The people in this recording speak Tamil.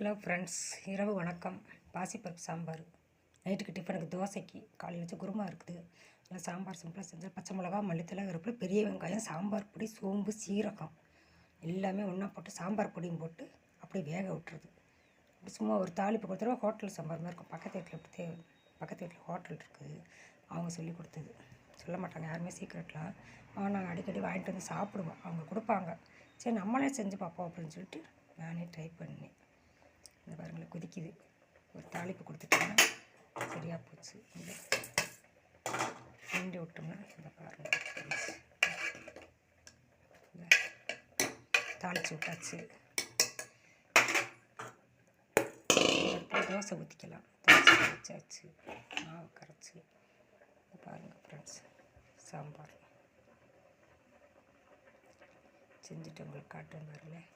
ஹலோ ஃப்ரெண்ட்ஸ், இரவு வணக்கம். பாசிப்பருப்பு சாம்பார். நைட்டுக்கு டிஃபனுக்கு தோசைக்கு காலையில் வச்சு குருமா இருக்குது. நல்லா சாம்பார் சிம்பிளாக செஞ்சால் பச்சை மிளகா, மல்லித்தலை, கருவேப்பிலை, பெரிய வெங்காயம், சாம்பார் பொடி, சோம்பு, சீரகம் எல்லாமே ஒன்றா போட்டு சாம்பார் பொடியும் போட்டு அப்படியே வேக விட்டுறது. அப்படி சும்மா ஒரு தாளிப்பு கொடுத்துருவா. ஹோட்டல் சாம்பார் மாதிரி இருக்கும். பக்கத்து வீட்டில் ஹோட்டல் இருக்குது. அவங்க சொல்லி கொடுத்தது. சொல்ல மாட்டாங்க யாருமே சீக்கிரட்லாம். ஆனால் நாங்கள் அடிக்கடி வாங்கிட்டு வந்து சாப்பிடுவோம். அவங்க கொடுப்பாங்க. சரி நம்மளே செஞ்சு பார்ப்போம் அப்படின்னு சொல்லிட்டு நானே ட்ரை பண்ணேன். இந்த பாருங்களை கொதிக்குது. ஒரு தாளிப்பு கொடுத்துட்டோம்னா சரியாக போச்சு. இந்த கிண்டி விட்டோம்னா இந்த பாருங்கள் தாளித்து விட்டாச்சு. தோசை ஊற்றிக்கலாம். தோசை வச்சாச்சு. மாவு கரைச்சி பாருங்கள் ஃப்ரெண்ட்ஸ், சாம்பார் செஞ்சுட்டு உங்களுக்கு காட்டுறேன் பாருங்களேன்.